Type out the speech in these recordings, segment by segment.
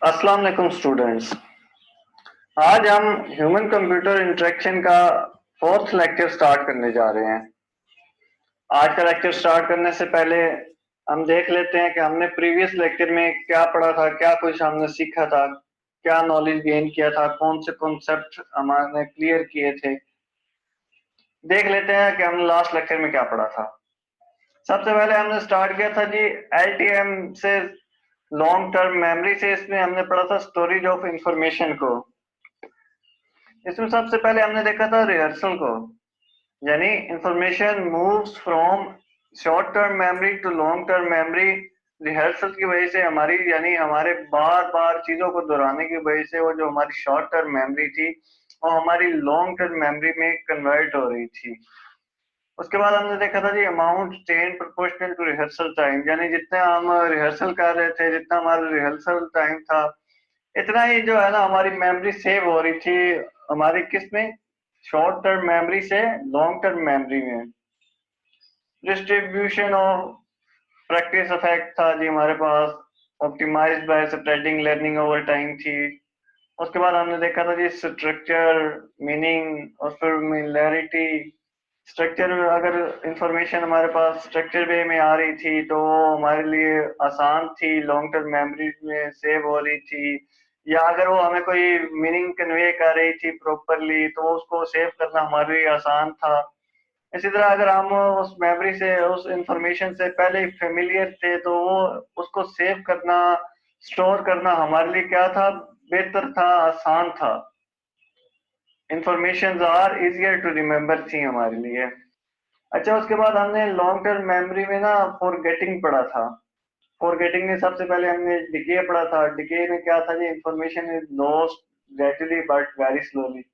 अस्सलाम वालेकुम स्टूडेंट्स। आज हम ह्यूमन कंप्यूटर इंटरेक्शन का फोर्थ लेक्चर स्टार्ट करने जा रहे हैं। आज का लेक्चर स्टार्ट करने से पहले हम देख लेते हैं कि हमने प्रीवियस लेक्चर में क्या पढ़ा था, क्या कुछ हमने सीखा था, क्या नॉलेज गेन किया था, कौन से कॉन्सेप्ट हमने क्लियर किए थे। देख लेते हैं कि हमने लास्ट लेक्चर में क्या पढ़ा था। सबसे पहले हमने स्टार्ट किया था जी LTM से, लॉन्ग टर्म मेमोरी से। इसमें हमने पढ़ा था स्टोरेज ऑफ इंफॉर्मेशन को। इसमें सबसे पहले हमने देखा था रिहर्सल को, यानी information moves from short term memory to long term memory. Rehearsal की वजह से हमारी, यानी हमारे बार बार चीजों को दोहराने की वजह से वो जो हमारी शॉर्ट टर्म मेमोरी थी वो हमारी लॉन्ग टर्म मेमोरी में कन्वर्ट हो रही थी। उसके बाद हमने देखा था जी amount change proportional to rehearsal time, यानी जितना हम रिहर्सल कर रहे थे, जितना हमारा रिहर्सल टाइम था, इतना ही जो है ना हमारी मेमोरी सेव हो रही थी हमारी किस में, शॉर्ट टर्म मेमोरी से लॉन्ग टर्म मेमोरी में। डिस्ट्रीब्यूशन ऑफ प्रैक्टिस इफेक्ट था जी हमारे पास, optimized by spreading learning over time थी। उसके बाद हमने देखा था जी स्ट्रक्चर, मीनिंग और फेमिलियरिटी। स्ट्रक्चर, अगर इंफॉर्मेशन हमारे पास स्ट्रक्चर वे में आ रही थी तो वो हमारे लिए आसान थी, लॉन्ग टर्म मेमोरी में सेव हो रही थी। या अगर वो हमें कोई मीनिंग कन्वे कर रही थी प्रॉपरली तो उसको सेव करना हमारे लिए आसान था। इसी तरह अगर हम उस मेमोरी से, उस इंफॉर्मेशन से पहले ही फेमिलियर थे तो वो उसको सेव करना, स्टोर करना हमारे लिए क्या था, बेहतर था, आसान था। Information are easier to remember थी हमारे लिए। अच्छा, उसके बाद हमने लॉन्ग टर्म मेमोरी में ना फॉरगेटिंग पढ़ा था। फॉरगेटिंग में सबसे पहले हमने डिके पढ़ा था। डिके में क्या था जी, information is lost gradually but very slowly.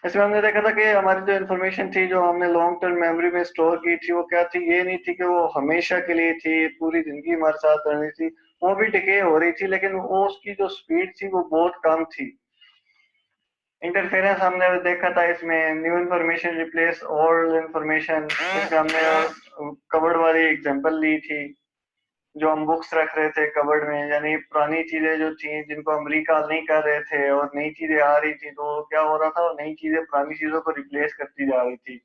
इसमें हमने देखा था कि हमारी जो इन्फॉर्मेशन थी जो हमने लॉन्ग टर्म मेमोरी में स्टोर की थी वो क्या थी, ये नहीं थी कि वो हमेशा के लिए थी, पूरी जिंदगी हमारे साथ रहनी थी। वो भी डिके हो रही थी लेकिन वो उसकी जो स्पीड थी वो बहुत कम थी। इंटरफेरेंस हमने देखा था इसमें, new information replace old information. इसमें हमने कवर्ड वाली एग्जांपल ली थी, जो हम बुक्स रख रहे थे कवर्ड में, यानी पुरानी चीजें जो थी जिनको हम रिकॉल नहीं कर रहे थे और नई चीजें आ रही थी तो क्या हो रहा था, नई चीजें पुरानी चीजों को रिप्लेस करती जा रही थी।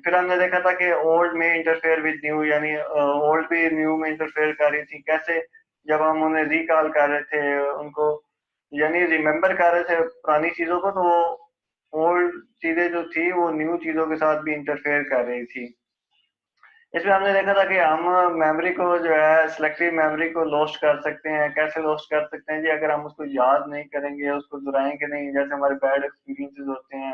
फिर हमने देखा था कि ओल्ड में इंटरफेयर विद न्यू, यानी ओल्ड भी न्यू में इंटरफेयर कर रही थी। कैसे, जब हम उन्हें रिकॉल कर रहे थे उनको, यानी रिमेम्बर कर रहे थे पुरानी चीजों को, तो ओल्ड चीजें जो थी वो न्यू चीजों के साथ भी इंटरफेयर कर रही थी। इसमें हमने देखा था कि हम मेमोरी को जो है, सिलेक्टिव मेमोरी को लॉस्ट कर सकते हैं। कैसे लॉस्ट कर सकते हैं जी, अगर हम उसको याद नहीं करेंगे, उसको दोहराएंगे नहीं, जैसे हमारे बैड एक्सपीरियंसेस होते हैं,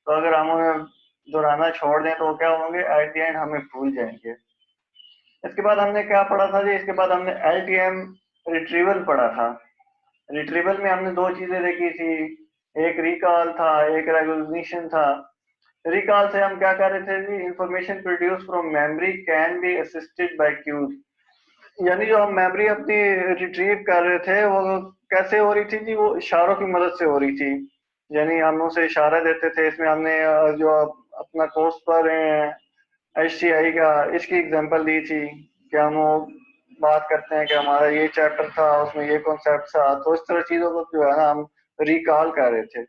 तो अगर हम उन्हें दोहराना छोड़ दें तो वो क्या होंगे, एट द एंड हमें भूल जाएंगे। इसके बाद हमने क्या पढ़ा था जी, इसके बाद हमने LTM रिट्रीवल पढ़ा था। रिट्रीवल में हमने दो चीजें देखी थी, एक रिकॉल था, एक रेकग्निशन था। रिकॉल से हम क्या कर रहे थे जी, information produce from memory can be assisted by cues, यानी जो हम मेमोरी अपनी रिट्रीव कर रहे थे वो कैसे हो रही थी जी, वो इशारों की मदद से हो रही थी। यानी हम उसे इशारा देते थे। इसमें हमने जो अपना कोर्स पढ़ रहे हैं HCI का, इसकी एग्जांपल दी थी कि हम वो बात करते हैं कि हमारा ये चैप्टर था, उसमें ये कॉन्सेप्ट था, तो इस तरह चीजों को जो है ना हम रिकॉल कर रहे थे।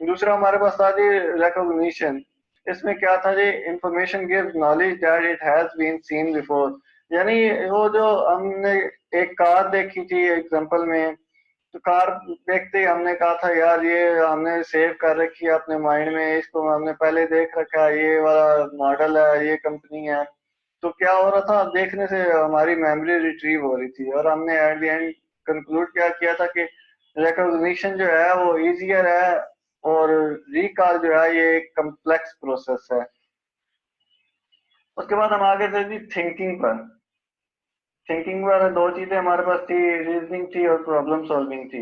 दूसरा हमारे पास था जी रिकॉग्निशन। इसमें क्या था जी, information gives knowledge that it has been seen before, यानी वो जो हमने एक कार देखी थी एग्जांपल में, तो कार देखते ही हमने कहा था यार ये हमने सेव कर रखी है अपने माइंड में, इसको हमने पहले देख रखा है, ये वाला मॉडल है, ये कंपनी है। तो क्या हो रहा था, देखने से हमारी मेमोरी रिट्रीव हो रही थी और हमने एट द एंड कंक्लूड क्या किया था कि रिकॉग्निशन जो है वो इजियर है और रिकॉल जो है ये एक कम्प्लेक्स प्रोसेस है। उसके बाद हम आगे थे जी थिंकिंग पर। थिंकिंग पर दो चीजें हमारे पास थी, रीजनिंग थी और प्रॉब्लम सॉल्विंग थी।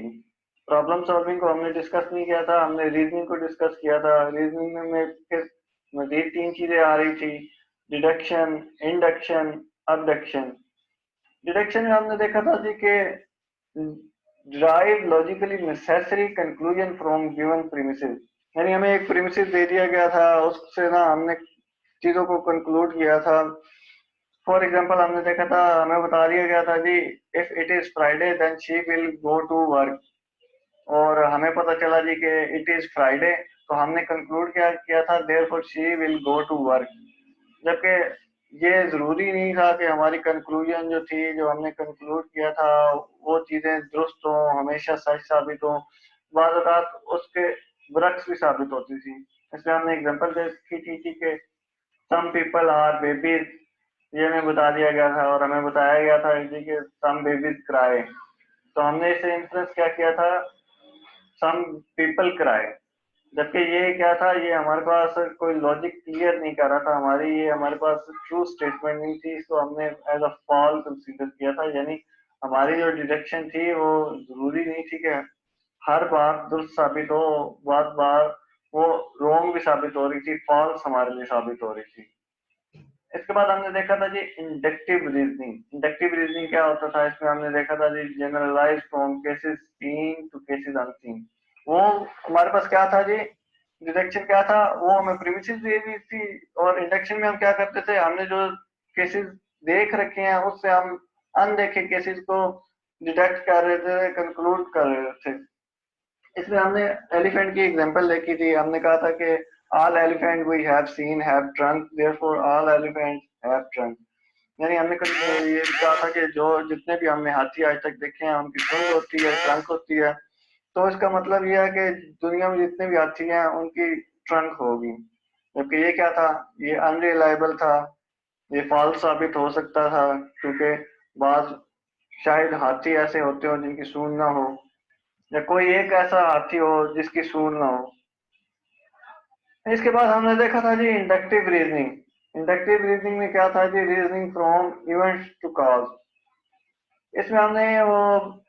प्रॉब्लम सॉल्विंग को हमने डिस्कस नहीं किया था, हमने रीजनिंग को डिस्कस किया था। रीजनिंग में फिर मजीद तीन चीजें आ रही थी, डिडक्शन, इंडक्शन, अबडक्शन। डिडक्शन में हमने देखा था जी कि drive logically necessary conclusion from given premises, यानी हमें एक प्रीमिसेस दे दिया गया था, उससे ना हमने चीजों को कंक्लूड किया था। फॉर एग्जाम्पल हमने देखा था, हमें बता दिया गया था जी, if it is Friday then she will go to work, और हमें पता चला जी कि इट इज फ्राइडे, तो हमने कंक्लूड क्या किया था, therefore she will go to work. जबकि ये जरूरी नहीं था कि हमारी कंक्लूजन जो थी, जो हमने कंक्लूड किया था, वो चीजें दुरुस्त हो, हमेशा सच साबित हो, बाद औक़ात उसके बरक्स भी साबित होती थी। इसलिए हमने एग्जांपल देखी थी कि सम पीपल आर बेबीज, ये हमें बता दिया गया था और हमें बताया गया था जी कि सम बेबीज क्राई। तो हमने इसे इंफ्लुएंस क्या किया था, सम पीपल क्राई। जबकि ये क्या था, ये हमारे पास कोई लॉजिक क्लियर नहीं कर रहा था, ये हमारे पास ट्रू स्टेटमेंट नहीं थी, इसको हमने एज अ फॉल कंसीडर किया था। यानी हमारी जो डिडक्शन थी वो जरूरी नहीं थी कि हर बार दुरुस्त साबित हो, बार बार वो रॉन्ग भी साबित हो रही थी, फॉल्स हमारे लिए साबित हो रही थी। इसके बाद हमने देखा था जी इंडक्टिव रीजनिंग। इंडक्टिव रीजनिंग क्या होता था, इसमें हमने देखा था जी generalize from cases seen to cases unseen. वो हमारे पास क्या था जी, डिडक्शन क्या था, वो हमें प्रीमिसेस दी हुई थी, और इंडक्शन में हम क्या करते थे, हमने जो केसेस देख रखे हैं उससे हम अनदेखे केसेस को डिटेक्ट कर रहे थे, कंक्लूड कर रहे थे। इसमें हमने एलिफेंट की एग्जांपल देखी थी। हमने कहा था कि all elephant we have seen have trunk, therefore all elephant have trunk. यानी हमने ये कहा था कि जो जितने भी हमने हाथी आज तक देखे हैं उनकी सूंड होती है, ट्रंक होती है। तो इसका मतलब यह है कि दुनिया में जितने भी हाथी हैं उनकी ट्रंक होगी। जबकि ये क्या था, ये अनरिलायबल था, ये फॉल्स साबित हो सकता था, क्योंकि बाज शायद हाथी ऐसे होते हो जिनकी सूंड ना हो, या कोई एक ऐसा हाथी हो जिसकी सूंड ना हो। इसके बाद हमने देखा था जी इंडक्टिव रीजनिंग। इंडक्टिव रीजनिंग में क्या था जी, reasoning from events to cause. इसमें हमने वो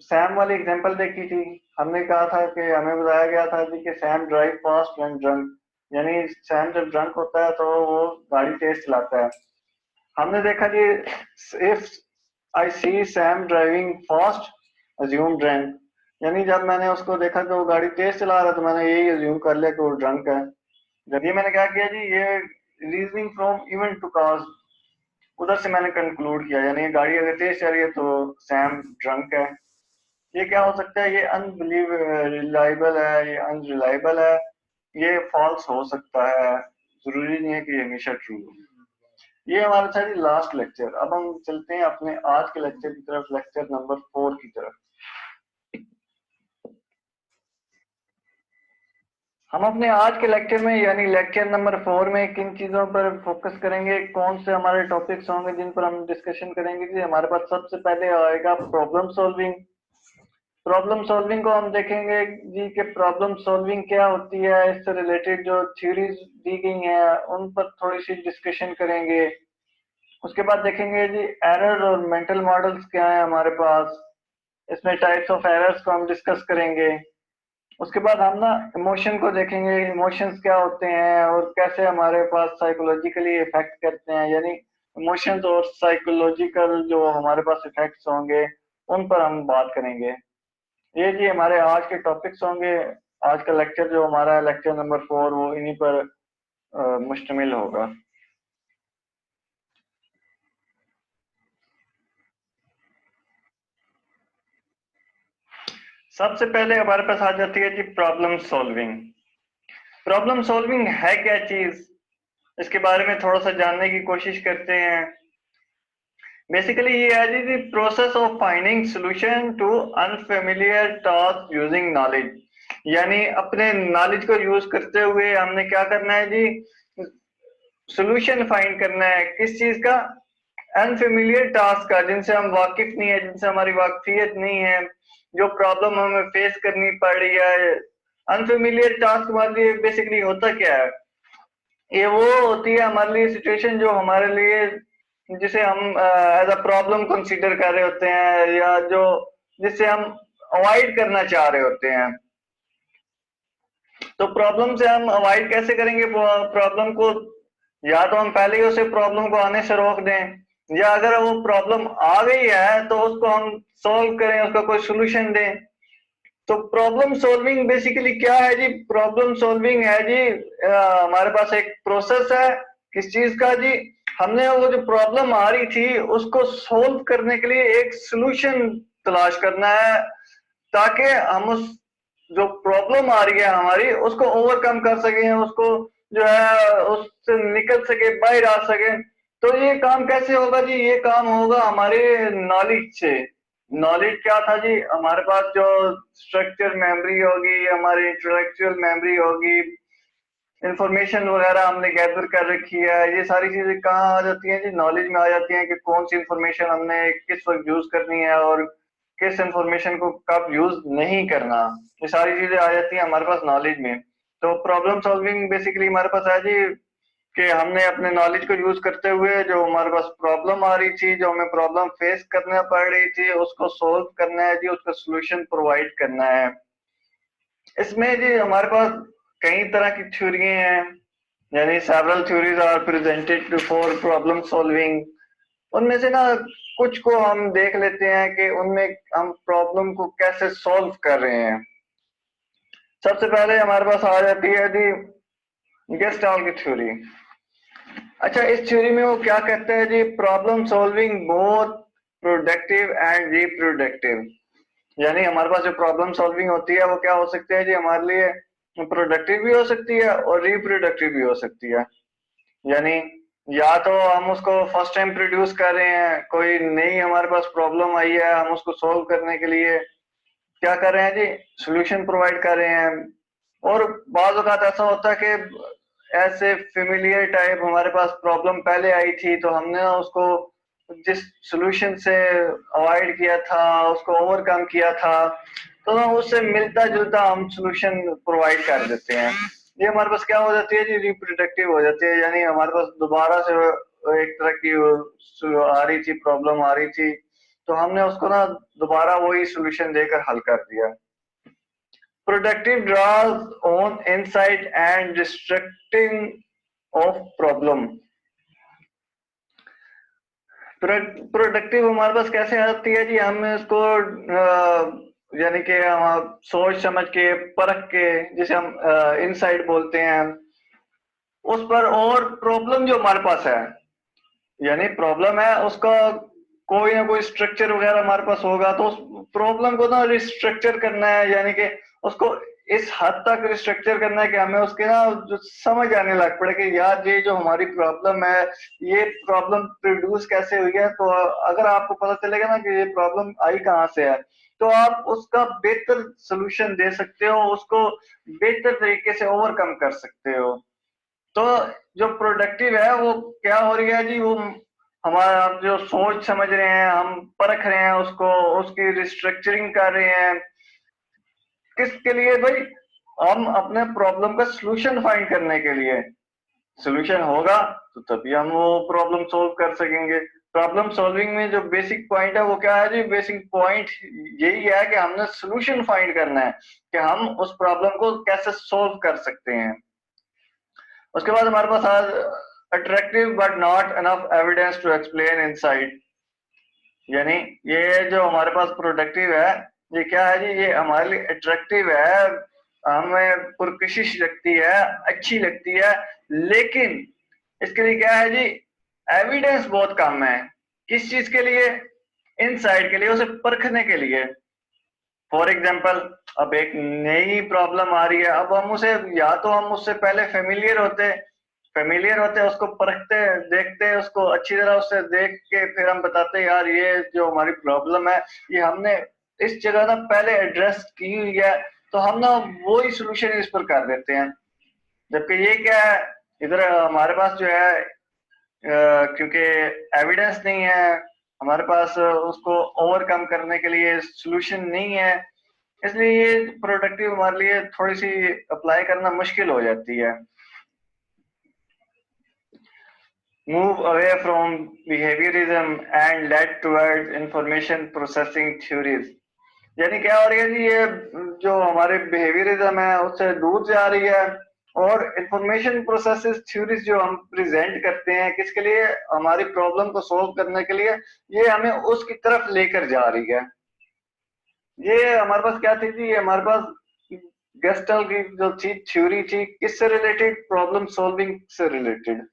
सैम वाली एग्जांपल देखी थी। हमने कहा था कि हमें बताया गया था जी कि Sam drive fast when drunk, यानी सैम जब ड्रंक होता है तो वो गाड़ी तेज चलाता है। हमने देखा जी if I see Sam driving fast assume drunk, यानी जब मैंने उसको देखा कि वो गाड़ी तेज चला रहा है तो मैंने यही अज्यूम कर लिया कि वो ड्रंक है। जब ये मैंने क्या किया जी, ये reasoning from event to cause, उधर से मैंने कंक्लूड किया, यानी गाड़ी अगर तेज चल रही है तो सैम ड्रंक है। ये क्या हो सकता है, ये अनबिलीव रिलायबल है, ये अनरिलायबल है, ये फॉल्स हो सकता है, जरूरी नहीं है कि ये हमेशा ट्रू हो। ये हमारा था जी लास्ट लेक्चर। अब हम चलते हैं अपने आज के लेक्चर की तरफ, लेक्चर नंबर 4 की तरफ। हम अपने आज के लेक्चर में यानी लेक्चर नंबर 4 में किन चीजों पर फोकस करेंगे, कौन से हमारे टॉपिक्स होंगे जिन पर हम डिस्कशन करेंगे कि हमारे पास सबसे पहले आएगा प्रॉब्लम सॉल्विंग। प्रॉब्लम सॉल्विंग को हम देखेंगे जी कि प्रॉब्लम सॉल्विंग क्या होती है, इससे रिलेटेड जो थ्योरीज दी गई हैं उन पर थोड़ी सी डिस्कशन करेंगे। उसके बाद देखेंगे जी एरर और मेंटल मॉडल्स क्या है हमारे पास, इसमें टाइप्स ऑफ एरर्स को हम डिस्कस करेंगे। उसके बाद हम ना इमोशन को देखेंगे, इमोशंस क्या होते हैं और कैसे हमारे पास साइकोलॉजिकली इफेक्ट करते हैं, यानी इमोशंस और साइकोलॉजिकल जो हमारे पास इफेक्ट्स होंगे उन पर हम बात करेंगे। ये जी हमारे आज के टॉपिक्स होंगे। आज का लेक्चर जो हमारा लेक्चर नंबर 4 वो इन्हीं पर मुश्तमिल होगा। सबसे पहले हमारे पास आ जाती है जी प्रॉब्लम सॉल्विंग। प्रॉब्लम सॉल्विंग है क्या चीज, इसके बारे में थोड़ा सा जानने की कोशिश करते हैं। बेसिकली ये है जी process of finding solution to unfamiliar task using knowledge. यानी अपने नॉलेज को यूज करते हुए हमने क्या करना है जी, सॉल्यूशन फाइंड करना है किस चीज का, अनफेमिलियर टास्क का, जिनसे हम वाकिफ नहीं है, जिनसे हमारी वाकफियत नहीं है, जो प्रॉब्लम हमें फेस करनी पड़ रही है। अनफेमिलियर टास्क हमारे लिए बेसिकली होता क्या है, ये वो होती है हमारे लिए सिचुएशन जो हमारे लिए, जिसे हम एज अ प्रॉब्लम कंसीडर कर रहे होते हैं, या जो जिससे हम अवॉइड करना चाह रहे होते हैं। तो प्रॉब्लम से हम अवॉइड कैसे करेंगे प्रॉब्लम को, या तो हम पहले ही उसे प्रॉब्लम को आने से रोक दें, या अगर वो प्रॉब्लम आ गई है तो उसको हम सॉल्व करें, उसका कोई सोल्यूशन दें। तो प्रॉब्लम सॉल्विंग बेसिकली क्या है जी, प्रॉब्लम सॉल्विंग है जी हमारे पास एक प्रोसेस है किस चीज का जी, हमने वो जो प्रॉब्लम आ रही थी उसको सोल्व करने के लिए एक सोल्यूशन तलाश करना है, ताकि हम उस जो प्रॉब्लम आ रही है हमारी उसको ओवरकम कर सकें, उसको जो है उससे निकल सके, बाहर आ सके। तो ये काम कैसे होगा जी? ये काम होगा हमारे नॉलेज से। नॉलेज क्या था जी? हमारे पास जो स्ट्रक्चर मेमोरी होगी, हमारी इंटेलेक्चुअल मेमोरी होगी, इंफॉर्मेशन वगैरह हमने गैदर कर रखी है, ये सारी चीजें कहाँ आ जाती हैं जी? नॉलेज में आ जाती हैं कि कौन सी इंफॉर्मेशन हमने किस वक्त यूज करनी है और किस इंफॉर्मेशन को कब यूज नहीं करना। ये सारी चीजें आ जाती हैं हमारे पास नॉलेज में। तो प्रॉब्लम सॉल्विंग बेसिकली हमारे पास है जी कि हमने अपने नॉलेज को यूज करते हुए जो हमारे पास प्रॉब्लम आ रही थी, जो हमें प्रॉब्लम फेस करना पड़ रही थी, उसको सोल्व करना है जी, उसका सोल्यूशन प्रोवाइड करना है। इसमें जी हमारे पास कई तरह की थ्योरी हैं, यानी several theories are presented for problem solving. उनमें से ना कुछ को हम देख लेते हैं कि उनमें हम प्रॉब्लम को कैसे सॉल्व कर रहे हैं। सबसे पहले हमारे पास आ जाती है जी गेस्टाल्ट की थ्योरी। अच्छा, इस थ्योरी में वो क्या कहते हैं जी? Problem solving both productive and reproductive. यानी हमारे पास जो प्रॉब्लम सॉल्विंग होती है वो क्या हो सकती है जी? हमारे लिए प्रोडक्टिव भी हो सकती है और रिप्रोडक्टिव भी हो सकती है। यानी या तो हम उसको फर्स्ट टाइम प्रोड्यूस कर रहे हैं, कोई नई हमारे पास प्रॉब्लम आई है, हम उसको सॉल्व करने के लिए क्या कर रहे हैं जी? सोल्यूशन प्रोवाइड कर रहे हैं। और बाज़ औक़ात ऐसा होता है कि ऐसे फेमिलियर टाइप हमारे पास प्रॉब्लम पहले आई थी, तो हमने उसको जिस सोल्यूशन से अवॉइड किया था, उसको ओवरकम किया था, तो ना उससे मिलता-जुलता हम सोल्यूशन प्रोवाइड कर देते हैं। ये हमारे पास क्या हो जाती है जी? रिप्रोडक्टिव हो जाती है। यानी हमारे पास दोबारा से एक तरह की आ रही थी, प्रॉब्लम आ रही थी, तो हमने उसको ना दोबारा वही सोल्यूशन देकर हल कर दिया। Productive draws on insight and restricting of problem। Productive हमारे पास कैसे आती है जी? हम इसको यानी कि हम सोच समझ के, परख के, जिसे हम इनसाइट बोलते हैं, उस पर, और प्रॉब्लम जो हमारे पास है, यानी प्रॉब्लम है उसका कोई ना कोई स्ट्रक्चर वगैरह हमारे पास होगा, तो उस प्रॉब्लम को ना रिस्ट्रक्चर करना है, यानी कि उसको इस हद तक रिस्ट्रक्चर करना है कि हमें उसके ना जो समझ आने लग पड़े कि यार ये जो हमारी प्रॉब्लम है, ये प्रॉब्लम प्रोड्यूस कैसे हुई है। तो अगर आपको पता चलेगा ना कि ये प्रॉब्लम आई कहाँ से है, तो आप उसका बेहतर सोल्यूशन दे सकते हो, उसको बेहतर तरीके से ओवरकम कर सकते हो। तो जो प्रोडक्टिव है वो क्या हो रही है जी? वो हमारा जो सोच समझ रहे हैं, हम परख रहे हैं उसको, उसकी रिस्ट्रक्चरिंग कर रहे हैं। किसके लिए भाई? हम अपने प्रॉब्लम का सोल्यूशन फाइंड करने के लिए। सोल्यूशन होगा तो तभी हम वो प्रॉब्लम सोल्व कर सकेंगे। प्रॉब्लम सॉल्विंग में जो बेसिक पॉइंट है वो क्या है जी? बेसिक पॉइंट यही है कि हमने सोल्यूशन फाइंड करना है कि हम उस प्रॉब्लम को कैसे सोल्व कर सकते हैं। उसके बाद हमारे पास आज attractive but not enough evidence to explain insight. यानी ये जो हमारे पास प्रोडक्टिव है, ये क्या है जी? ये हमारे लिए अट्रैक्टिव है, हमें पुरकशिश लगती है, अच्छी लगती है, लेकिन इसके लिए क्या है जी? एविडेंस बहुत कम है। किस चीज के लिए? इनसाइट के लिए, उसे परखने के लिए। फॉर एग्जाम्पल, अब एक नई प्रॉब्लम आ रही है, अब हम उसे, या तो हम उससे पहले फेमिलियर होते उसको परखते, देखते उसको अच्छी तरह, उससे देख के फिर हम बताते यार ये जो हमारी प्रॉब्लम है, ये हमने इस जगह ना पहले एड्रेस की हुई है, तो हम ना वही सोल्यूशन इस पर कर देते हैं। जबकि ये क्या है, इधर हमारे पास जो है क्योंकि एविडेंस नहीं है, हमारे पास उसको ओवरकम करने के लिए सोल्यूशन नहीं है, इसलिए ये प्रोडक्टिव हमारे लिए थोड़ी सी अप्लाई करना मुश्किल हो जाती है। Move away from behaviorism and led towards information processing theories। यानी क्या हो रही है जी? ये जो हमारे बिहेवियरिज्म है उससे दूर जा रही है, और इंफॉर्मेशन प्रोसेसेस थ्योरीज जो हम प्रेजेंट करते हैं, किसके लिए? हमारी प्रॉब्लम को सोल्व करने के लिए, ये हमें उसकी तरफ लेकर जा रही है। ये हमारे पास क्या थी जी? ये हमारे पास गेस्टल की जो थी थ्योरी थी, किससे रिलेटेड? प्रॉब्लम सॉल्विंग से रिलेटेड।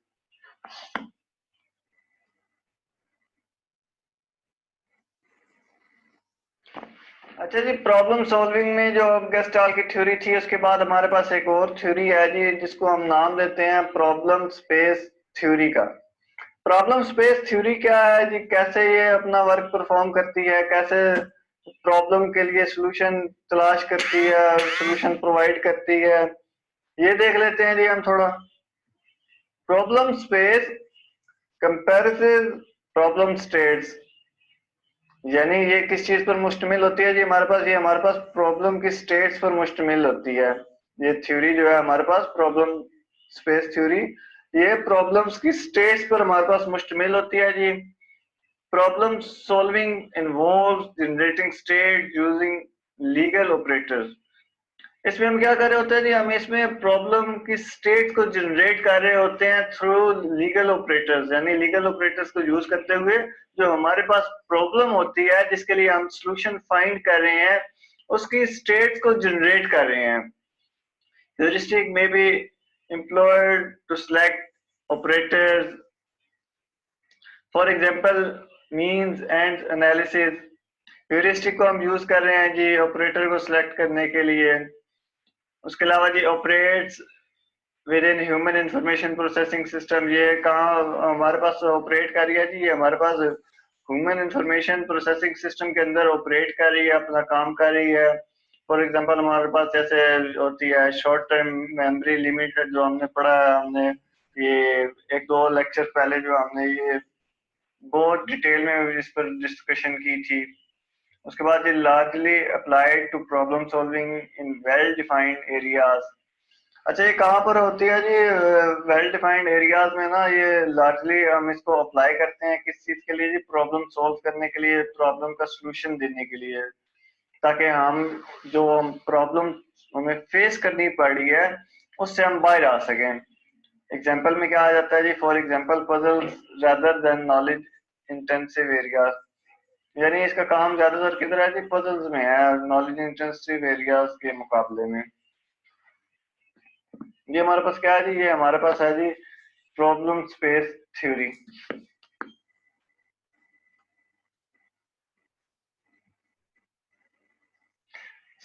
अच्छा जी, प्रॉब्लम सॉल्विंग में जो गेस्टाल की थ्योरी थी, उसके बाद हमारे पास एक और थ्योरी है जी, जिसको हम नाम देते हैं प्रॉब्लम स्पेस थ्योरी का। प्रॉब्लम स्पेस थ्योरी क्या है जी, कैसे ये अपना वर्क परफॉर्म करती है, कैसे प्रॉब्लम के लिए सॉल्यूशन तलाश करती है, सॉल्यूशन प्रोवाइड करती है, ये देख लेते हैं जी हम थोड़ा। Problem space comparative problem states, यानी ये किस चीज पर मुश्तमिल होती है जी, हमारे पास प्रॉब्लम की स्टेट्स पर मुश्तमिल होती है। ये थ्योरी जो है हमारे पास प्रॉब्लम स्पेस थ्योरी, ये प्रॉब्लम्स की स्टेट्स पर हमारे पास मुश्तमिल होती है जी। Problem solving involves generating state using legal operators. इसमें हम क्या कर रहे होते हैं जी, हम इसमें प्रॉब्लम की स्टेट को जनरेट कर रहे होते हैं थ्रू लीगल ऑपरेटर्स, यानी लीगल ऑपरेटर्स को यूज करते हुए जो हमारे पास प्रॉब्लम होती है जिसके लिए हम सॉल्यूशन फाइंड कर रहे हैं, उसकी स्टेट को जनरेट कर रहे हैं। Heuristic may be employed to select operators, for example means and analysis। Heuristic को हम यूज कर रहे हैं जी ऑपरेटर को सिलेक्ट करने के लिए। उसके अलावा जी operates within human information processing system, ये कहाँ हमारे पास ऑपरेट कर रही है जी, ये हमारे पास ह्यूमन इंफॉर्मेशन प्रोसेसिंग सिस्टम के अंदर ऑपरेट कर रही है, अपना काम कर रही है। फॉर एग्जांपल हमारे पास जैसे होती है शॉर्ट टर्म मेमोरी लिमिट, जो हमने पढ़ा है, हमने ये एक दो लेक्चर पहले जो हमने ये बहुत डिटेल में इस पर डिस्कशन की थी। उसके बाद ये largely applied to problem solving in well defined areas. अच्छा, ये कहाँ पर होती है जी, वेल डिफाइंड एरियाज में ना, ये लार्जली हम इसको अप्लाई करते हैं किस चीज के लिए जी, प्रॉब्लम सॉल्व करने के लिए, प्रॉब्लम का सलूशन देने के लिए, ताकि हम जो प्रॉब्लम हमें फेस करनी पड़ी है उससे हम बाहर आ सकें। एग्जाम्पल में क्या आ जाता है जी, for example puzzles rather than knowledge intensive areas, यानी इसका काम ज्यादातर किधर है जी, पजल्स में है, नॉलेज इंटेंसिव एरियाज के मुकाबले में। ये हमारे पास क्या है जी, ये हमारे पास है जी problem space theory.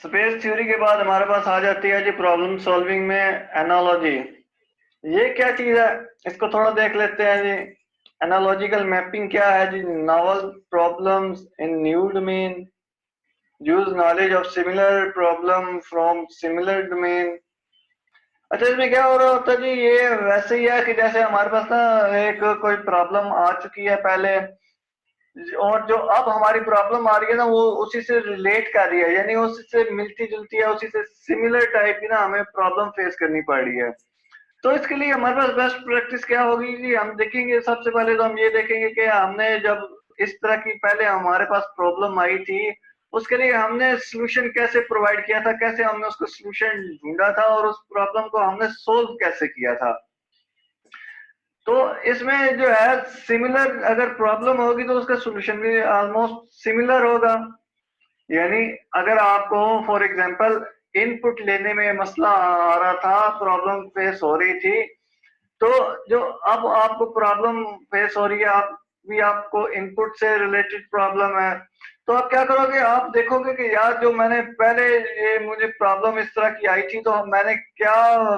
Space theory के बाद हमारे पास आ जाती है जी प्रॉब्लम सॉल्विंग में एनालॉजी। ये क्या चीज है, इसको थोड़ा देख लेते हैं जी। एनालॉजिकल मैपिंग क्या है जी, novel problems in new domain, use knowledge of similar problem from similar domain. अच्छा, इसमें क्या हो रहा होता है जी, ये वैसे ही है कि जैसे हमारे पास ना एक कोई प्रॉब्लम आ चुकी है पहले, और जो अब हमारी प्रॉब्लम आ रही है ना, वो उसी से रिलेट कर रही है, यानी उससे मिलती जुलती है, उसी से सिमिलर टाइप की ना हमें प्रॉब्लम फेस करनी पड़ रही है। तो इसके लिए हमारे पास बेस्ट प्रैक्टिस क्या होगी जी, हम देखेंगे सबसे पहले तो हम ये देखेंगे कि हमने जब इस तरह की पहले हमारे पास प्रॉब्लम आई थी, उसके लिए हमने सॉल्यूशन कैसे प्रोवाइड किया था, कैसे हमने उसको सॉल्यूशन ढूंढा था, और उस प्रॉब्लम को हमने सोल्व कैसे किया था। तो इसमें जो है सिमिलर अगर प्रॉब्लम होगी तो उसका सॉल्यूशन भी ऑलमोस्ट सिमिलर होगा। यानी अगर आपको फॉर एग्जांपल इनपुट लेने में मसला आ रहा था, प्रॉब्लम फेस हो रही थी, तो जो अब आपको प्रॉब्लम फेस हो रही है, आप भी आपको इनपुट से रिलेटेड प्रॉब्लम है, तो आप क्या करोगे, आप देखोगे कि यार जो मैंने पहले ये मुझे प्रॉब्लम इस तरह की आई थी, तो मैंने क्या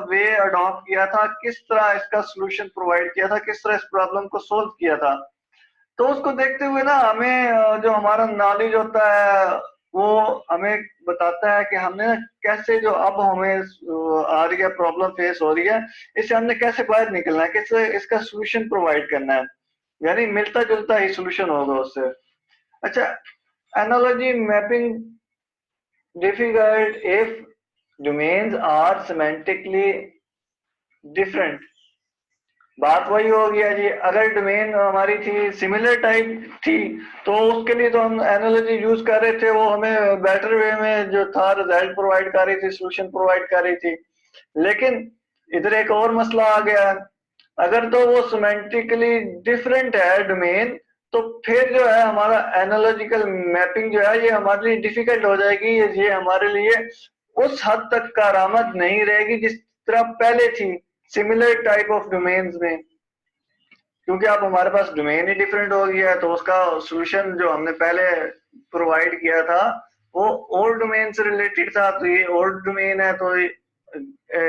वे अडॉप्ट किया था, किस तरह इसका सॉल्यूशन प्रोवाइड किया था, किस तरह इस प्रॉब्लम को सोल्व किया था। तो उसको देखते हुए ना हमें जो हमारा नॉलेज होता है वो हमें बताता है कि हमने ना कैसे जो अब हमें आ रही है प्रॉब्लम फेस हो रही है, इससे हमने कैसे बाहर निकलना है, कैसे इसका सॉल्यूशन प्रोवाइड करना है, यानी मिलता जुलता ही सॉल्यूशन होगा उससे। अच्छा, analogy mapping difficult if domains are semantically different. बात वही हो गया जी, अगर डोमेन हमारी थी सिमिलर टाइप थी तो उसके लिए तो हम एनालॉजी यूज कर रहे थे, वो हमें बेटर वे में जो था रिजल्ट प्रोवाइड कर रही थी, सॉल्यूशन प्रोवाइड कर रही थी। लेकिन इधर एक और मसला आ गया, अगर तो वो सिमेंटिकली डिफरेंट है डोमेन, तो फिर जो है हमारा एनालॉजिकल मैपिंग जो है ये हमारे लिए डिफिकल्ट हो जाएगी, ये हमारे लिए उस हद तक कारआमद नहीं रहेगी जिस तरह पहले थी सिमिलर टाइप ऑफ डोमेन्स में, क्योंकि अब हमारे पास डोमेन ही डिफरेंट हो गया है, तो उसका सॉल्यूशन जो हमने पहले प्रोवाइड किया था वो ओल्ड डोमेन से रिलेटेड था, तो ये ओल्ड डोमेन है, तो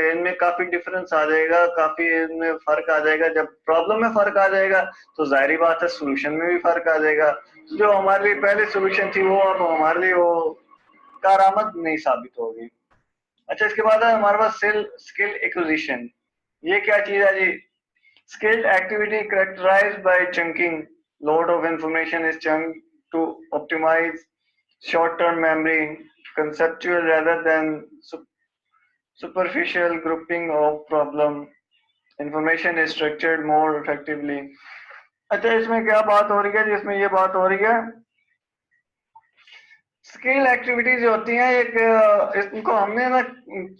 इनमें काफी डिफरेंस आ जाएगा, काफी इनमें फर्क आ जाएगा। जब प्रॉब्लम में फर्क आ जाएगा तो जाहिर बात है सोल्यूशन में भी फर्क आ जाएगा। जो हमारे लिए पहले सोल्यूशन थी वो अब हमारे लिए वो कारआमद नहीं साबित होगी। अच्छा, इसके बाद है हमारे पास स्किल एक्विजिशन। ये क्या चीज है जी? Skilled activity characterized by chunking. Load of information is chunked to optimize short-term memory, conceptual rather than superficial grouping of problem. Information is structured more effectively. अच्छा, इसमें क्या बात हो रही है? जिसमें ये बात हो रही है, स्किल एक्टिविटीज जो होती हैं एक इनको हमने ना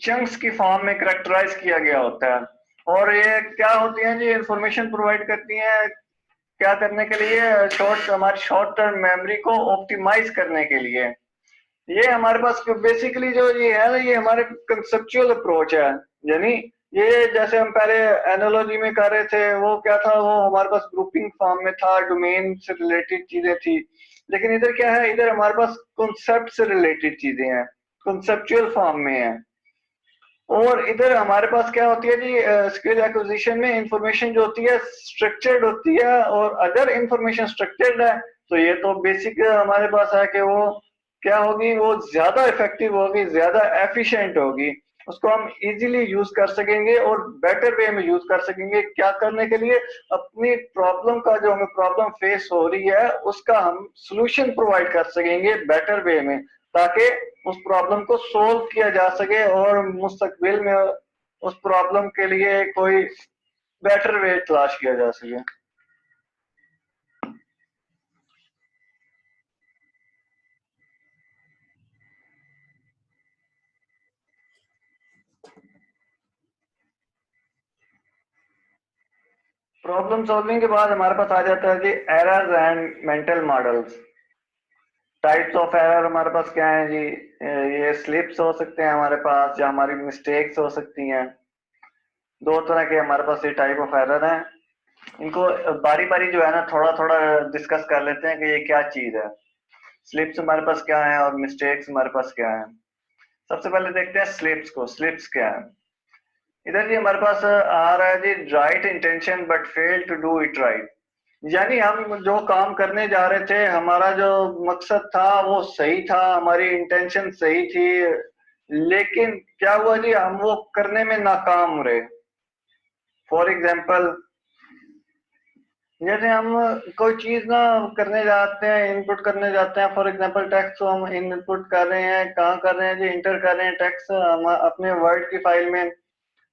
चंक्स की फॉर्म में करेक्टराइज किया गया होता है, और ये क्या होती हैं जी? इंफॉर्मेशन प्रोवाइड करती हैं क्या करने के लिए? हमारी शॉर्ट टर्म मेमोरी को ऑप्टिमाइज करने के लिए। ये हमारे पास बेसिकली जो ये है ना, ये हमारे कंसेप्चुअल अप्रोच है। यानी ये जैसे हम पहले एनालॉजी में कर रहे थे, वो क्या था? वो हमारे पास ग्रुपिंग फॉर्म में था, डोमेन से रिलेटेड चीजें थी। लेकिन इधर क्या है? इधर हमारे पास कॉन्सेप्ट से रिलेटेड चीजें हैं, कॉन्सेप्चुअल फॉर्म में है। और इधर हमारे पास क्या होती है जी? स्किल एक्विजिशन में इंफॉर्मेशन जो होती है स्ट्रक्चर्ड होती है, और अगर इंफॉर्मेशन स्ट्रक्चर्ड है तो ये तो बेसिक हमारे पास है कि वो क्या होगी? वो ज्यादा इफेक्टिव होगी, ज्यादा एफिशिएंट होगी। उसको हम इजीली यूज कर सकेंगे और बेटर वे में यूज कर सकेंगे। क्या करने के लिए? अपनी प्रॉब्लम का, जो हमें प्रॉब्लम फेस हो रही है उसका हम सोल्यूशन प्रोवाइड कर सकेंगे बेटर वे में, ताकि उस प्रॉब्लम को सोल्व किया जा सके और मुस्तकबिल में उस प्रॉब्लम के लिए कोई बेटर वे तलाश किया जा सके। प्रॉब्लम सॉल्विंग के बाद हमारे पास आ जाता है जी errors and mental models. Types of error हमारे पास क्या है जी? ये स्लिप्स हो सकते हैं हमारे पास, या हमारी मिस्टेक्स हो सकती हैं। दो तरह के हमारे पास ये टाइप ऑफ एरर हैं। इनको बारी बारी जो है ना थोड़ा थोड़ा डिस्कस कर लेते हैं कि ये क्या चीज है। स्लिप्स हमारे पास क्या है और मिस्टेक्स हमारे पास क्या है। सबसे पहले देखते हैं स्लिप्स को। स्लिप्स क्या है? इधर जी हमारे पास आ रहा है जी right intention but fail to do it right. यानी हम जो काम करने जा रहे थे, हमारा जो मकसद था वो सही था, हमारी इंटेंशन सही थी, लेकिन क्या हुआ जी? हम वो करने में नाकाम रहे। फॉर एग्जाम्पल, जैसे हम कोई चीज ना करने जाते हैं, इनपुट करने जाते हैं। फॉर एग्जांपल टेक्स्ट को हम इनपुट कर रहे हैं, कहाँ कर रहे हैं जी? इंटर कर रहे हैं टेक्स्ट हम अपने वर्ड की फाइल में।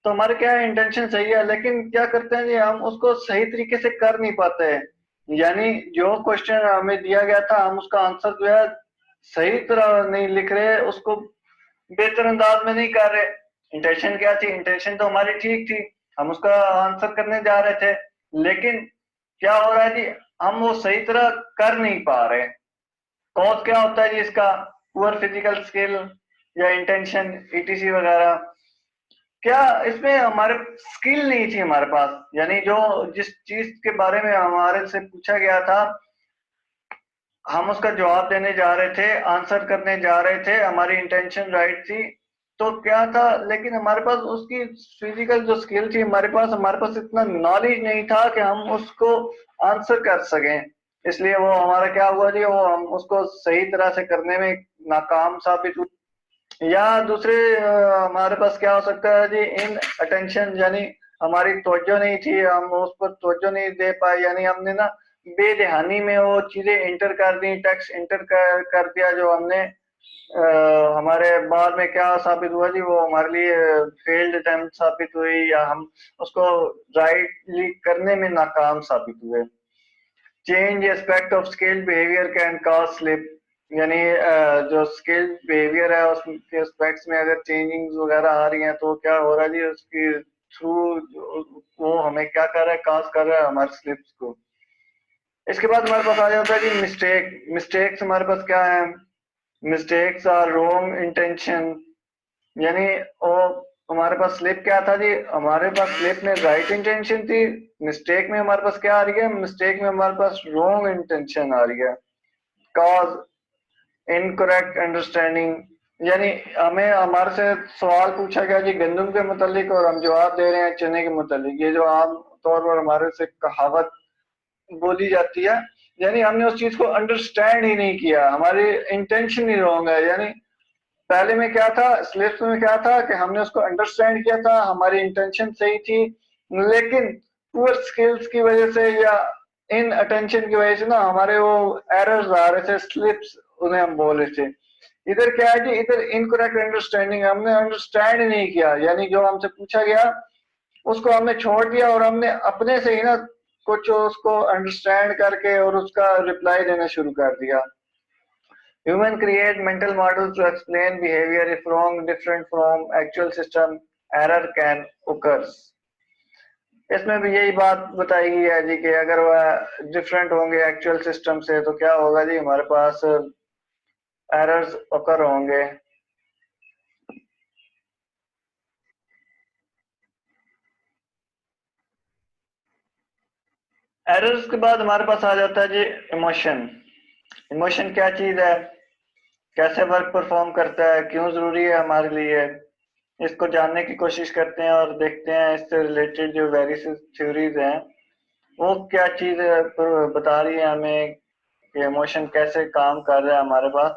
तो हमारे क्या है? इंटेंशन सही है, लेकिन क्या करते हैं जी? हम उसको सही तरीके से कर नहीं पाते हैं। यानी जो क्वेश्चन हमें दिया गया था, हम उसका आंसर जो है सही तरह नहीं लिख रहे, उसको बेहतर अंदाज में नहीं कर रहे। इंटेंशन क्या थी? इंटेंशन तो हमारी ठीक थी, हम उसका आंसर करने जा रहे थे, लेकिन क्या हो रहा है जी? हम वो सही तरह कर नहीं पा रहे। कॉज क्या होता है जी इसका? पुअर फिजिकल स्किल या इंटेंशन ईटीसी वगैरह। क्या इसमें हमारे स्किल नहीं थी हमारे पास? यानी जो जिस चीज के बारे में हमारे से पूछा गया था, हम उसका जवाब देने जा रहे थे, आंसर करने जा रहे थे, हमारी इंटेंशन राइट थी, तो क्या था? लेकिन हमारे पास उसकी फिजिकल जो स्किल थी, हमारे पास इतना नॉलेज नहीं था कि हम उसको आंसर कर सकें। इसलिए वो हमारा क्या हुआ जी? वो हम उसको सही तरह से करने में नाकाम साबित हुए। या दूसरे हमारे पास क्या हो सकता है जी? इन अटेंशन, यानी हमारी तवज्जो नहीं थी, हम उस पर तवज्जो नहीं दे पाए। यानी हमने ना बेध्यानी में वो चीजें इंटर कर दी, टेक्स्ट इंटर कर दिया, जो हमने हमारे बाद में क्या साबित हुआ जी? वो हमारे लिए फेल्ड अटेम्प्ट साबित हुई, या हम उसको राइटली करने में नाकाम साबित हुए। Change aspect of skilled behaviour can cause slip. यानी जो स्किल्ड बिहेवियर है उसके एस्पेक्ट्स में अगर चेंजिंग वगैरह आ रही हैं, तो क्या हो रहा है जी? उसकी थ्रू वो हमें क्या कर रहा है? कॉज कर रहा है हमारे स्लिप्स को। इसके बाद हमारे पास आ जाता है जी मिस्टेक। मिस्टेक्स हमारे पास क्या है? Mistakes are wrong intention. यानी वो हमारे पास स्लिप क्या था जी? हमारे पास स्लिप में राइट इंटेंशन थी, मिस्टेक में हमारे पास क्या आ रही है? मिस्टेक में हमारे पास रॉन्ग इंटेंशन आ रही है। कॉज इनकरेक्ट अंडरस्टैंडिंग, यानी हमें हमारे से सवाल पूछा गया जी गंदम के मुतालिक और हम जवाब दे रहे हैं चने के मुतालिक। ये जो आम तौर पर हमारे से कहावत बोली जाती है, यानी हमने उस चीज को अंडरस्टैंड ही नहीं किया, हमारी इंटेंशन ही रॉन्ग है। यानी पहले में क्या था, स्लिप्स में क्या था कि हमने उसको अंडरस्टैंड किया था, हमारी इंटेंशन सही थी, लेकिन पुअर स्किल्स की वजह से या इन अटेंशन की वजह से ना हमारे वो एरर्स आ रहे थे, स्लिप्स उन्हें हम बोल रहे थे। इधर क्या है जी, इधर इनकरेक्ट अंडरस्टैंडिंग, हमने अंडरस्टैंड नहीं किया, यानी जो हमसे पूछा गया उसको हमने छोड़ दिया और हमने अपने से ही ना कुछ उसको अंडरस्टैंड करके और उसका रिप्लाई देना शुरू कर दिया। Human create mental models to explain behavior if wrong different from actual system, error can occur. इसमें भी यही बात बताई गई है जी कि अगर वह डिफरेंट होंगे एक्चुअल सिस्टम से तो क्या होगा जी, हमारे पास एरर्स occur होंगे। एरर्स के बाद हमारे पास आ जाता है जी इमोशन। इमोशन क्या चीज है, कैसे वर्क परफॉर्म करता है, क्यों जरूरी है हमारे लिए, इसको जानने की कोशिश करते हैं और देखते हैं इससे रिलेटेड जो वेरियस थ्योरीज हैं वो क्या चीज बता रही है हमें कि इमोशन कैसे काम कर रहा है हमारे पास।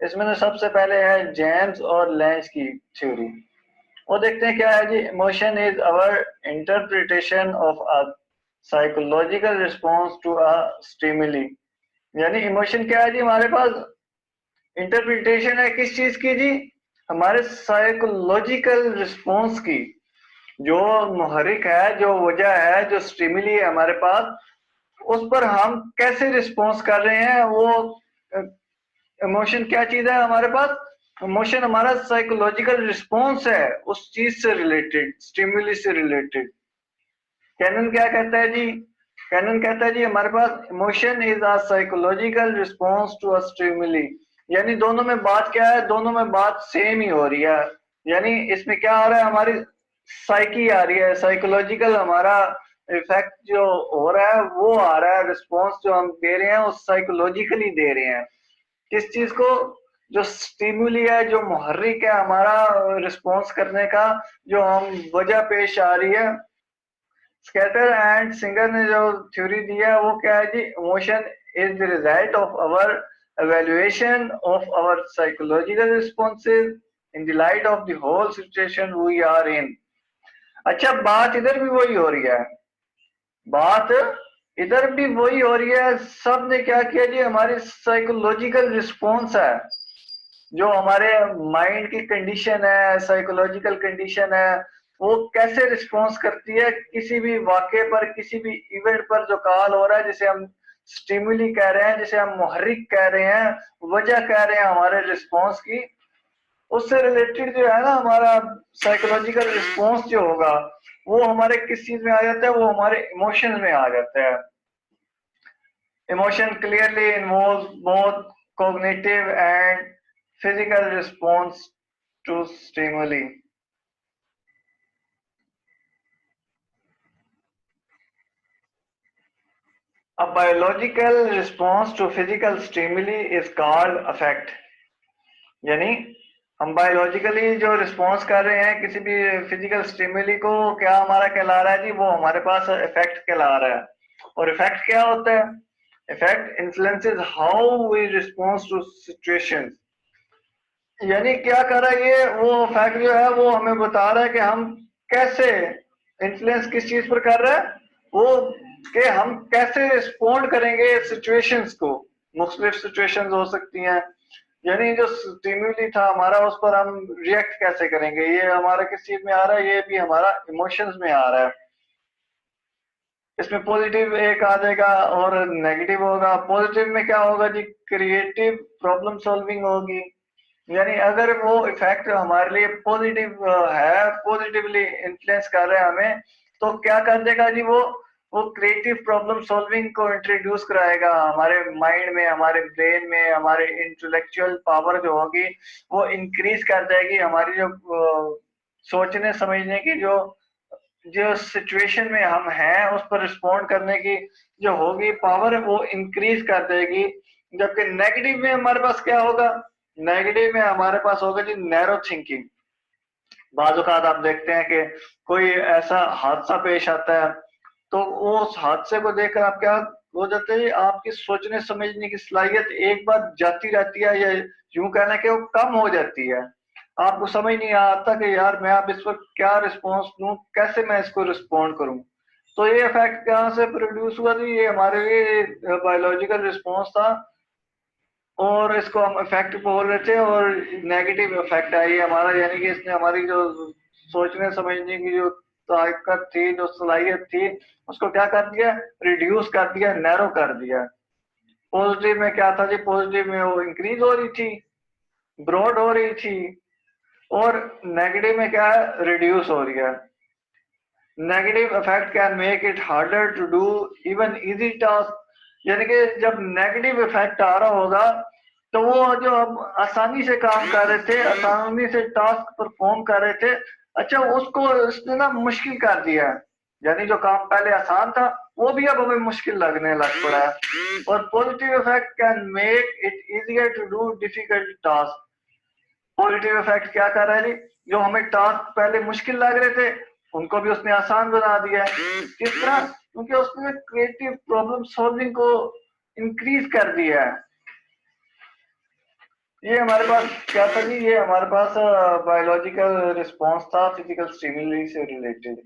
इसमें तो सबसे पहले है जेम्स और लेंस की थ्योरी। वो देखते हैं क्या है जी, emotion is our interpretation of a psychological response to a stimuli. यानी इमोशन क्या है जी, हमारे पास इंटरप्रिटेशन है किस चीज की जी, हमारे साइकोलॉजिकल रिस्पॉन्स की। जो मुहर्रिक है, जो वजह है, जो स्टिमुली है हमारे पास, उस पर हम कैसे रिस्पॉन्स कर रहे हैं, वो इमोशन क्या चीज है हमारे पास। इमोशन हमारा साइकोलॉजिकल रिस्पॉन्स है उस चीज से रिलेटेड, स्टिमुली से रिलेटेड। कैनन क्या कहता है जी, कैनन कहता है जी हमारे पास emotion is a psychological response to a stimuli. यानी दोनों में बात क्या है, दोनों में बात सेम ही हो रही है। यानी इसमें क्या आ रहा है, हमारी साइकी आ रही है, साइकोलॉजिकल हमारा इफेक्ट जो हो रहा है वो आ रहा है, रिस्पॉन्स जो हम दे रहे हैं वो साइकोलॉजिकली दे रहे हैं। किस चीज को, जो स्टिमुली है, जो मुहर्रिक है हमारा रिस्पॉन्स करने का, जो हम वजह पेश आ रही है। स्केटर एंड सिंगर ने जो थ्योरी दिया है वो क्या है जी, emotion is the result of our evaluation of our psychological responses in the light of the whole situation we are in। अच्छा, बात इधर भी वही हो रही है, बात इधर भी वही हो रही है। सब ने क्या किया जी, हमारी साइकोलॉजिकल रिस्पॉन्स है, जो हमारे माइंड की कंडीशन है, साइकोलॉजिकल कंडीशन है, वो कैसे रिस्पॉन्स करती है किसी भी वाक्य पर, किसी भी इवेंट पर जो कॉल हो रहा है, जिसे हम स्टिमुली कह रहे हैं, जिसे हम मुहर्रिक कह रहे हैं, वजह कह रहे हैं हमारे रिस्पॉन्स की, उससे रिलेटेड जो है ना हमारा साइकोलॉजिकल रिस्पॉन्स जो होगा वो हमारे किस चीज में आ जाता है, वो हमारे इमोशंस में आ जाता है। Emotion clearly involves both cognitive and physical response to stimuli. A biological response to physical stimuli is called affect। यानी हम बायोलॉजिकली जो रिस्पॉन्स कर रहे हैं किसी भी फिजिकल स्टिमुली को, क्या हमारा कहला रहा है जी, वो हमारे पास इफेक्ट कहला रहा है। और इफेक्ट क्या होता है, effect influences how we response to situations. यानी क्या कर रहा है ये, वो फैक्ट जो है वो हमें बता रहा है कि हम कैसे, इन्फ्लुएंस किस चीज पर कर रहा है वो, कि हम कैसे रिस्पोंड करेंगे सिचुएशंस को। मुख्तलिफ सिचुएशंस हो सकती हैं, यानी जो स्टिम्युली था हमारा उस पर हम रिएक्ट कैसे करेंगे, ये हमारा किस चीज में आ रहा है, ये भी हमारा इमोशंस में आ रहा है। इसमें पॉजिटिव एक आ जाएगा और नेगेटिव होगा। पॉजिटिव में क्या होगा जी, क्रिएटिव प्रॉब्लम सॉल्विंग होगी। यानी अगर वो इफेक्ट हमारे लिए पॉजिटिव है, पॉजिटिवली इन्फ्लुएंस कर रहा है हमें, तो क्या कर देगा जी, वो क्रिएटिव प्रॉब्लम सॉल्विंग को इंट्रोड्यूस कराएगा हमारे माइंड में, हमारे ब्रेन में। हमारे इंटेलेक्चुअल पावर जो होगी वो इंक्रीज कर जाएगी, हमारी जो सोचने समझने की जो जो सिचुएशन में हम हैं उस पर रिस्पॉन्ड करने की जो होगी पावर, वो इंक्रीज कर देगी। जबकि नेगेटिव में हमारे पास क्या होगा, नेगेटिव में हमारे पास होगा जी नैरो थिंकिंग। बाज़ औक़ात आप देखते हैं कि कोई ऐसा हादसा पेश आता है, तो उस हादसे को देखकर आप क्या हो जाते हैं, आपकी सोचने समझने की सलाहियत एक बार जाती रहती है, या यूँ कहना कि वो कम हो जाती है। आपको समझ नहीं आता कि यार मैं अब इस वक़्त क्या रिस्पॉन्स दूँ, कैसे मैं इसको रिस्पॉन्ड करूँ? तो ये इफ़ेक्ट कहाँ से प्रोड्यूस हुआ जी, ये हमारे लिए बायोलॉजिकल रिस्पॉन्स था, और इसको हम इफ़ेक्ट बोल रहे थे, और नेगेटिव इफ़ेक्ट है ये हमारा, यानी कि इसने हमारी जो सोचने समझने की जो ताकत थी, जो सलाहियत थी, उसको क्या कर दिया, रिड्यूस कर दिया, नैरो कर दिया। पॉजिटिव में क्या था जी, पॉजिटिव में वो इंक्रीज हो रही थी, ब्रॉड हो रही थी, और नेगेटिव में क्या है, रिड्यूस हो रही है। Negative effect can make it harder to do even easy task, यानी कि जब नेगेटिव इफेक्ट आ रहा होगा, तो वो जो हम आसानी से काम कर रहे थे, आसानी से टास्क परफॉर्म कर रहे थे, अच्छा उसको इसने ना मुश्किल कर दिया है, यानी जो काम पहले आसान था वो भी अब हमें मुश्किल लगने लग पड़ा है। और positive effect can make it easier to do difficult task. Positive effect क्या कर रहा है जी, जो हमें टास्क पहले मुश्किल लग रहे थे, उनको भी उसने आसान बना दिया है। किस तरह, क्योंकि उसने क्रिएटिव प्रॉब्लम सॉल्विंग को इंक्रीज कर दिया है। ये हमारे पास क्या था जी, ये हमारे पास बायोलॉजिकल रिस्पॉन्स था फिजिकल स्टिमुली से रिलेटेड।